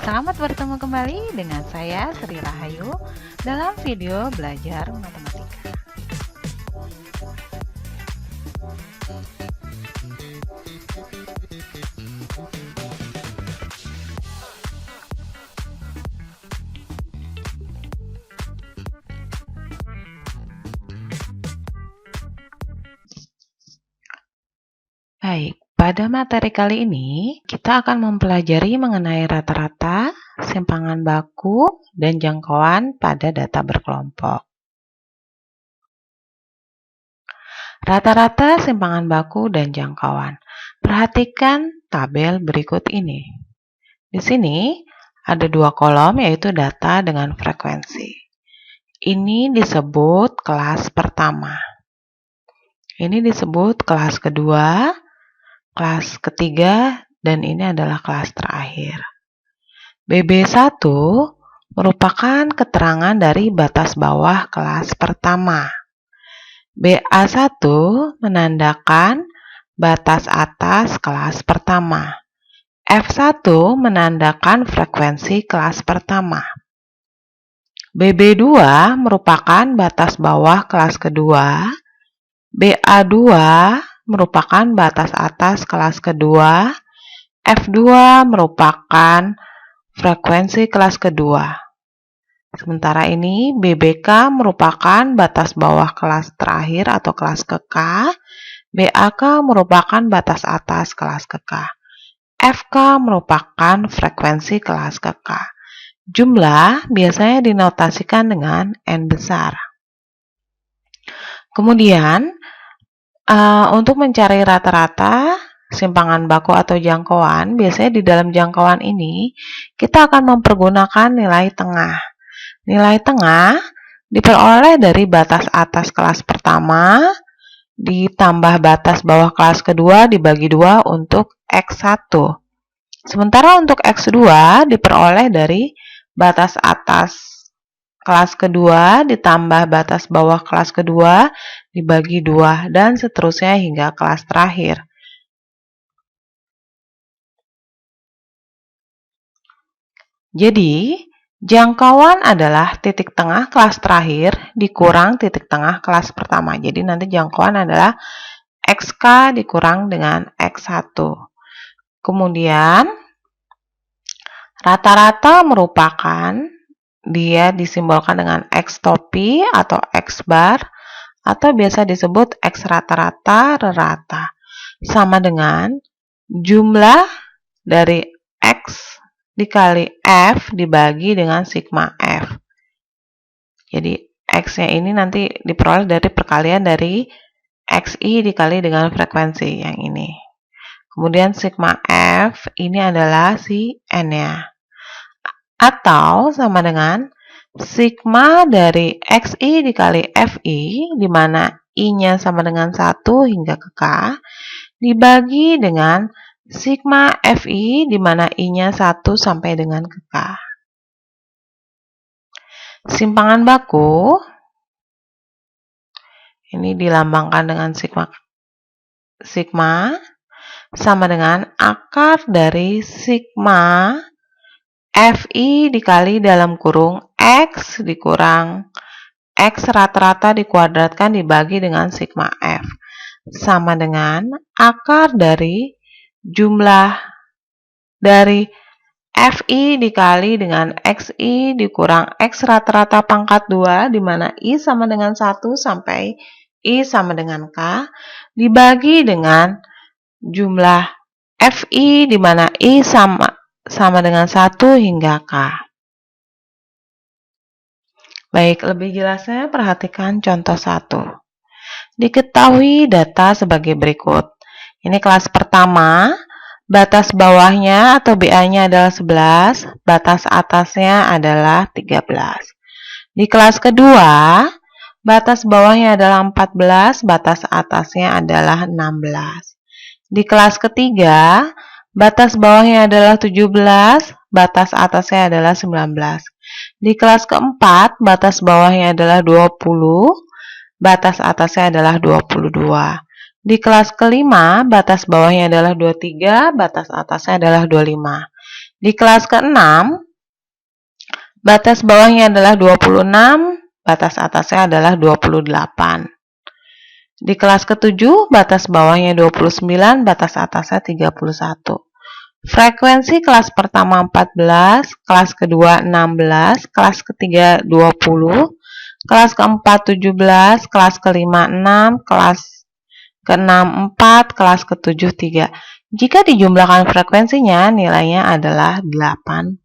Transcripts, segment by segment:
Selamat bertemu kembali dengan saya Sri Rahayu dalam video belajar matematika. Baik, pada materi kali ini kita akan mempelajari mengenai rata-rata, simpangan baku, dan jangkauan pada data berkelompok. Rata-rata, simpangan baku, dan jangkauan. Perhatikan tabel berikut ini. Di sini ada dua kolom yaitu data dengan frekuensi. Ini disebut kelas pertama. Ini disebut kelas kedua, kelas ketiga, dan ini adalah kelas terakhir. BB1 merupakan keterangan dari batas bawah kelas pertama. BA1 menandakan batas atas kelas pertama. F1 menandakan frekuensi kelas pertama. BB2 merupakan batas bawah kelas kedua. BA2 merupakan batas atas kelas kedua. F2 merupakan frekuensi kelas kedua. Sementara ini BBK merupakan batas bawah kelas terakhir atau kelas ke K. BAK merupakan batas atas kelas ke K. FK merupakan frekuensi kelas ke K. Jumlah biasanya dinotasikan dengan N besar. Kemudian, untuk mencari rata-rata, simpangan baku atau jangkauan, biasanya di dalam jangkauan ini kita akan mempergunakan nilai tengah. Nilai tengah diperoleh dari batas atas kelas pertama ditambah batas bawah kelas kedua dibagi 2 untuk X1. Sementara untuk X2 diperoleh dari batas atas kelas kedua ditambah batas bawah kelas kedua dibagi 2 dan seterusnya hingga kelas terakhir. Jadi, jangkauan adalah titik tengah kelas terakhir dikurang titik tengah kelas pertama. Jadi, nanti jangkauan adalah XK dikurang dengan X1. Kemudian, rata-rata merupakan dia disimbolkan dengan X topi atau X bar atau biasa disebut X rata-rata rata sama dengan jumlah dari X dikali F dibagi dengan sigma F. Jadi X-nya ini nanti diperoleh dari perkalian dari XI dikali dengan frekuensi yang ini. Kemudian sigma F ini adalah si N-nya. Atau sama dengan sigma dari XI dikali FI, di mana I-nya sama dengan 1 hingga ke K, dibagi dengan sigma FI, di mana I-nya 1 sampai dengan ke K. Simpangan baku, ini dilambangkan dengan sigma sama dengan akar dari sigma FI dikali dalam kurung X dikurang X rata-rata dikuadratkan dibagi dengan sigma F. Sama dengan akar dari jumlah dari FI dikali dengan XI dikurang X rata-rata pangkat 2, di mana I sama dengan 1 sampai I sama dengan K, dibagi dengan jumlah FI, di mana I sama dengan 1 hingga K. Baik, lebih jelasnya perhatikan contoh 1. Diketahui data sebagai berikut. Ini kelas pertama, batas bawahnya atau BA-nya adalah 11, batas atasnya adalah 13. Di kelas kedua, batas bawahnya adalah 14, batas atasnya adalah 16. Di kelas ketiga, batas bawahnya adalah 17, batas atasnya adalah 19. Di kelas keempat, batas bawahnya adalah 20, batas atasnya adalah 22. Di kelas kelima, batas bawahnya adalah 23, batas atasnya adalah 25. Di kelas ke-6, batas bawahnya adalah 26, batas atasnya adalah 28. Di kelas ke-7, batas bawahnya 29, batas atasnya 31. Frekuensi kelas pertama 14, kelas kedua 16, kelas ketiga 20, kelas keempat 17, kelas kelima 6, kelas ke-6 4, kelas ke-7 3. Jika dijumlahkan frekuensinya, nilainya adalah 80.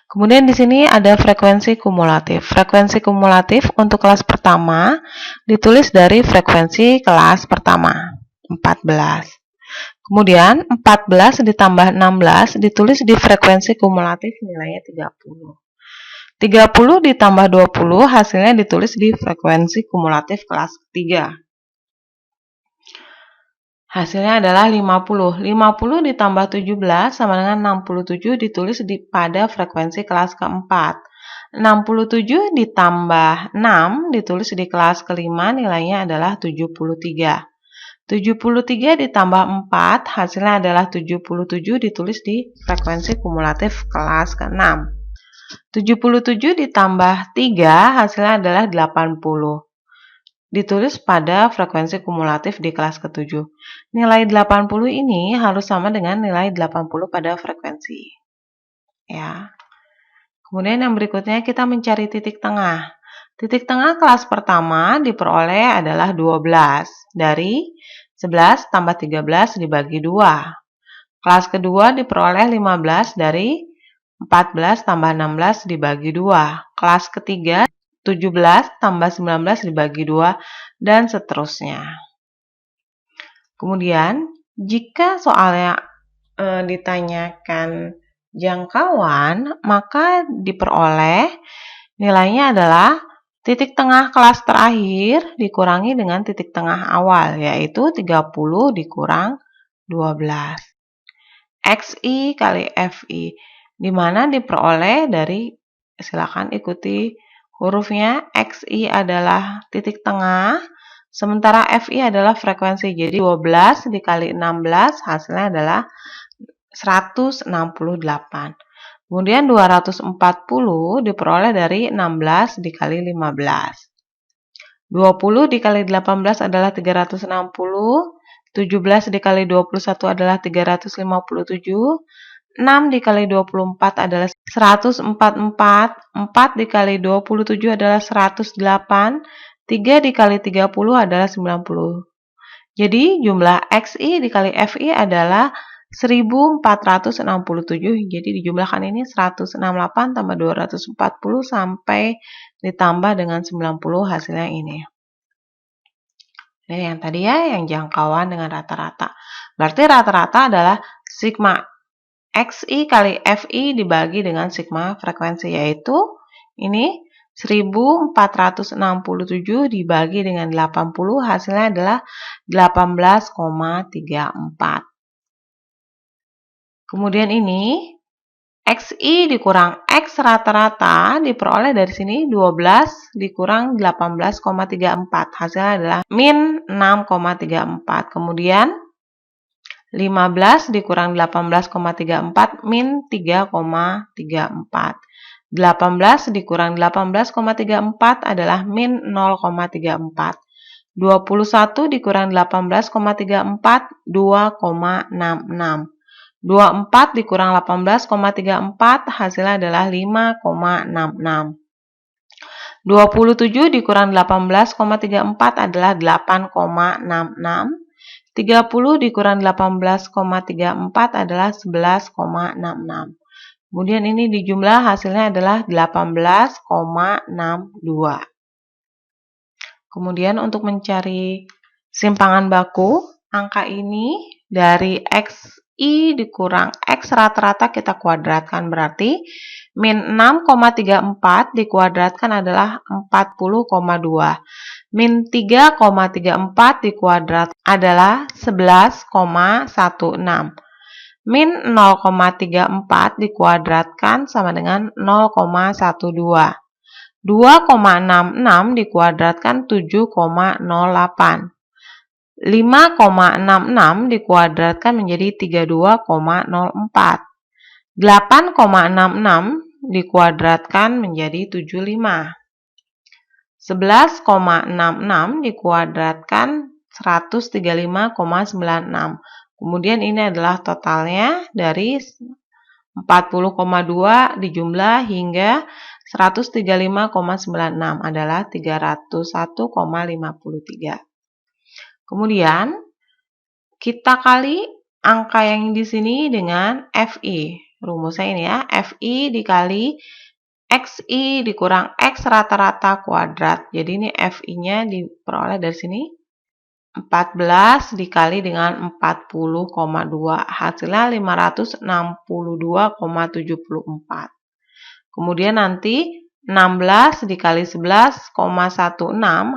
Kemudian di sini ada frekuensi kumulatif. Frekuensi kumulatif untuk kelas pertama ditulis dari frekuensi kelas pertama, 14. Kemudian 14 ditambah 16 ditulis di frekuensi kumulatif nilainya 30. 30 ditambah 20 hasilnya ditulis di frekuensi kumulatif kelas ketiga. Hasilnya adalah 50. 50 ditambah 17 sama dengan 67 ditulis pada frekuensi kelas keempat. 67 ditambah 6 ditulis di kelas kelima, nilainya adalah 73. 73 ditambah 4 hasilnya adalah 77 ditulis di frekuensi kumulatif kelas ke-6. 77 ditambah 3 hasilnya adalah 80. Ditulis pada frekuensi kumulatif di kelas ke-7. Nilai 80 ini harus sama dengan nilai 80 pada frekuensi. Ya. Kemudian yang berikutnya kita mencari titik tengah. Titik tengah kelas pertama diperoleh adalah 12 dari 11 tambah 13 dibagi 2. Kelas kedua diperoleh 15 dari 14 tambah 16 dibagi 2. Kelas ketiga 17 tambah 19 dibagi 2, dan seterusnya. Kemudian, jika soalnya ditanyakan jangkauan, maka diperoleh nilainya adalah titik tengah kelas terakhir dikurangi dengan titik tengah awal, yaitu 30 dikurang 12. XI kali FI, di mana diperoleh dari, silakan ikuti hurufnya. XI adalah titik tengah, sementara FI adalah frekuensi. Jadi 12 dikali 16 hasilnya adalah 168. Kemudian 240 diperoleh dari 16 dikali 15. 20 dikali 18 adalah 360. 17 dikali 21 adalah 357. 6 dikali 24 adalah 144, 4 dikali 27 adalah 108, 3 dikali 30 adalah 90. Jadi jumlah XI dikali FI adalah 1467. Jadi dijumlahkan ini 168 tambah 240 sampai ditambah dengan 90, hasilnya ini. Nah, yang tadi ya, yang jangkauan dengan rata-rata. Berarti rata-rata adalah sigma XI kali FI dibagi dengan sigma frekuensi, yaitu ini 1467 dibagi dengan 80, hasilnya adalah 18,34. Kemudian ini XI dikurang X rata-rata diperoleh dari sini 12 dikurang 18,34, hasilnya adalah min 6,34. Kemudian 15 dikurang 18,34 min 3,34. 18 dikurang 18,34 adalah min 0,34. 21 dikurang 18,34 2,66. 24 dikurang 18,34 hasilnya adalah 5,66. 27 dikurang 18,34 adalah 8,66. 30 dikurang 18,34 adalah 11,66. Kemudian ini dijumlah hasilnya adalah 18,62. Kemudian untuk mencari simpangan baku, angka ini dari XI dikurang X rata-rata kita kuadratkan, berarti min 6,34 dikuadratkan adalah 40,2. Min 3,34 dikuadrat adalah 11,16. Min 0,34 dikuadratkan sama dengan 0,12. 2,66 dikuadratkan 7,08. 5,66 dikuadratkan menjadi 32,04. 8,66 dikuadratkan menjadi 75. 11,66 dikuadratkan 135,96. Kemudian ini adalah totalnya dari 40,2 dijumlah hingga 135,96 adalah 301,53. Kemudian kita kali angka yang di sini dengan FI. Rumusnya ini ya, FI dikali XI dikurang X rata-rata kuadrat. Jadi ini FI-nya diperoleh dari sini 14 dikali dengan 40,2. Hasilnya 562,74. Kemudian nanti 16 dikali 11,16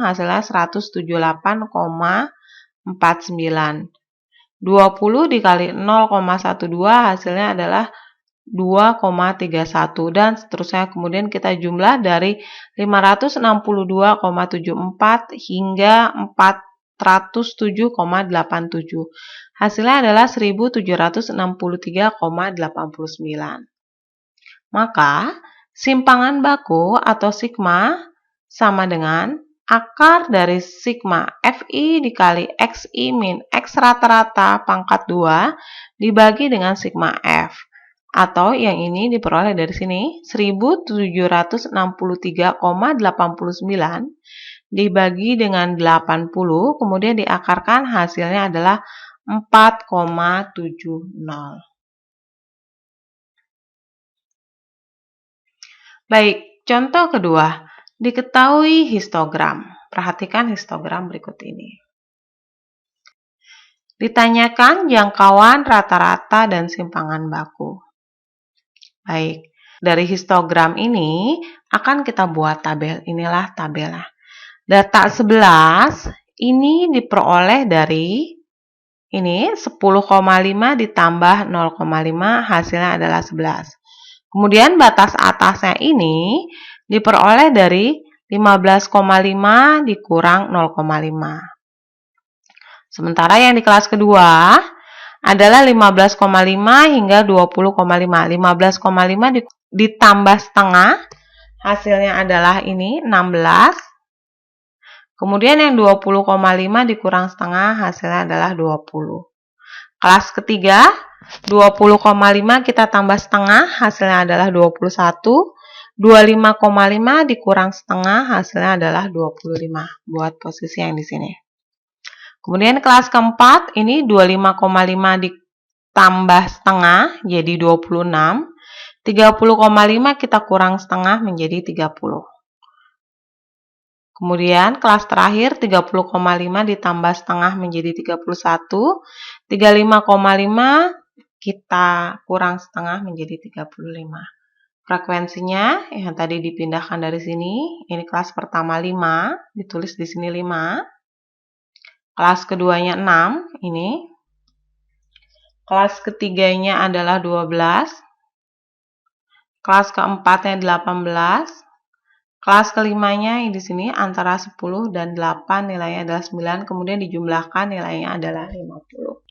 hasilnya 178,49. 20 dikali 0,12 hasilnya adalah 2,31 dan seterusnya. Kemudian kita jumlah dari 562,74 hingga 407,87. Hasilnya adalah 1763,89. Maka simpangan baku atau sigma sama dengan akar dari sigma FI dikali XI min X rata-rata pangkat 2 dibagi dengan sigma F. Atau yang ini diperoleh dari sini 1763,89 dibagi dengan 80, kemudian diakarkan hasilnya adalah 4,70. Baik, contoh kedua, diketahui histogram. Perhatikan histogram berikut ini. Ditanyakan jangkauan rata-rata dan simpangan baku. Baik, dari histogram ini akan kita buat tabel. Inilah tabelnya. Data 11 ini diperoleh dari ini 10,5 ditambah 0,5 hasilnya adalah 11. Kemudian batas atasnya ini diperoleh dari 15,5 dikurang 0,5. Sementara yang di kelas kedua adalah 15,5 hingga 20,5. 15,5 ditambah setengah, hasilnya adalah ini 16. Kemudian yang 20,5 dikurang setengah, hasilnya adalah 20. Kelas ketiga, 20,5 kita tambah setengah, hasilnya adalah 21. 25,5 dikurang setengah, hasilnya adalah 25. Buat posisi yang di sini. Kemudian kelas keempat, ini 25,5 ditambah setengah, jadi 26. 30,5 kita kurang setengah menjadi 30. Kemudian kelas terakhir 30,5 ditambah setengah menjadi 31. 35,5 kita kurang setengah menjadi 35. Frekuensinya yang tadi dipindahkan dari sini, ini kelas pertama 5, ditulis di sini 5. Kelas keduanya 6, ini. Kelas ketiganya adalah 12. Kelas keempatnya 18. Kelas kelimanya di sini antara 10 dan 8 nilainya adalah 9, kemudian dijumlahkan nilainya adalah 50.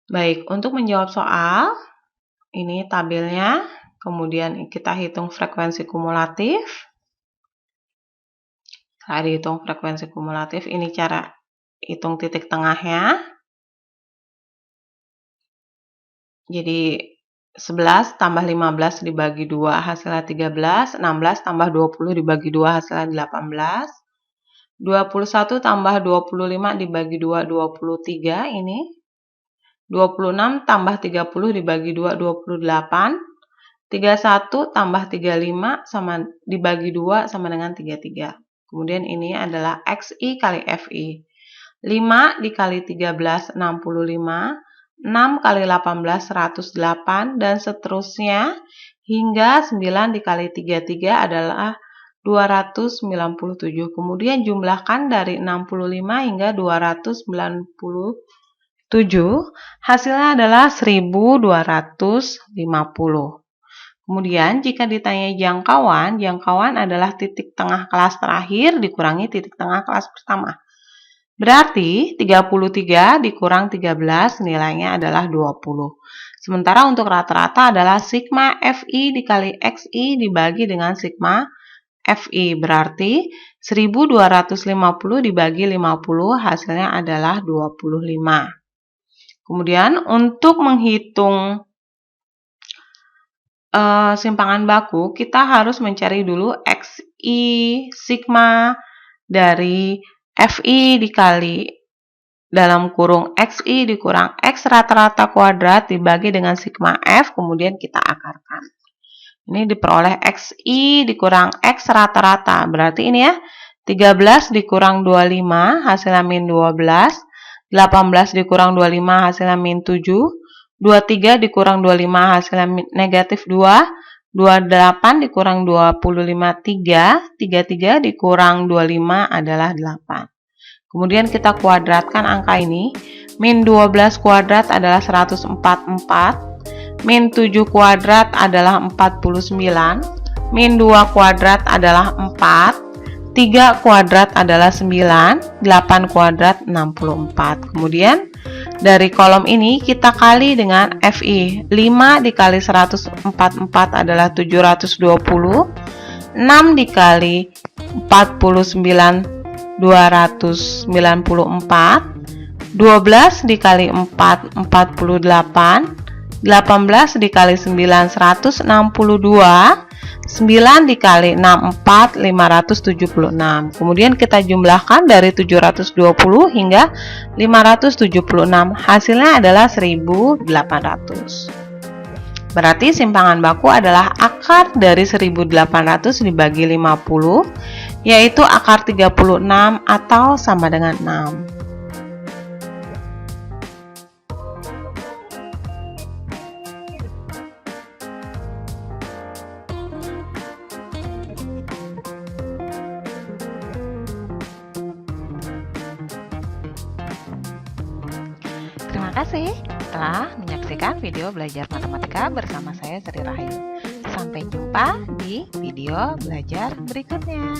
Baik, untuk menjawab soal, ini tabelnya, kemudian kita hitung frekuensi kumulatif. Setelah dihitung frekuensi kumulatif, ini cara hitung titik tengahnya. Jadi 11 tambah 15 dibagi 2 hasilnya 13, 16 tambah 20 dibagi 2 hasilnya 18, 21 tambah 25 dibagi 2, 23 ini, 26 tambah 30 dibagi 2, 28, 31 tambah 35 sama dibagi 2 sama dengan 33. Kemudian ini adalah XI kali FI. 5 dikali 13, 65. 6 kali 18, 108, dan seterusnya hingga 9 dikali 33 adalah 297. Kemudian jumlahkan dari 65 hingga 297, hasilnya adalah 1250. Kemudian jika ditanya jangkauan adalah titik tengah kelas terakhir dikurangi titik tengah kelas pertama. Berarti 33 dikurang 13 nilainya adalah 20. Sementara untuk rata-rata adalah sigma FI dikali XI dibagi dengan sigma FI. Berarti 1250 dibagi 50 hasilnya adalah 25. Kemudian untuk menghitung simpangan baku, kita harus mencari dulu XI sigma dari FI dikali dalam kurung XI dikurang X rata-rata kuadrat dibagi dengan sigma F, kemudian kita akarkan. Ini diperoleh XI dikurang X rata-rata, berarti ini ya, 13 dikurang 25 hasilnya min 12, 18 dikurang 25 hasilnya min 7, 23 dikurang 25 hasilnya negatif 2, 28 dikurang 25 3, 33 dikurang 25 adalah 8. Kemudian kita kuadratkan angka ini. Min 12 kuadrat adalah 144, min 7 kuadrat adalah 49, min 2 kuadrat adalah 4, 3 kuadrat adalah 9, 8 kuadrat 64. Kemudian dari kolom ini kita kali dengan FI. 5 dikali 144 adalah 720, 6 dikali 49 294, 12 dikali 4 48, 18 dikali 9 162, 9 dikali 6 4 576. Kemudian kita jumlahkan dari 720 hingga 576, hasilnya adalah 1800. Berarti simpangan baku adalah akar dari 1800 dibagi 50, yaitu akar 36 atau sama dengan 6. Terima kasih telah menyaksikan video belajar matematika bersama saya Sri Rahayu. Sampai jumpa di video belajar berikutnya.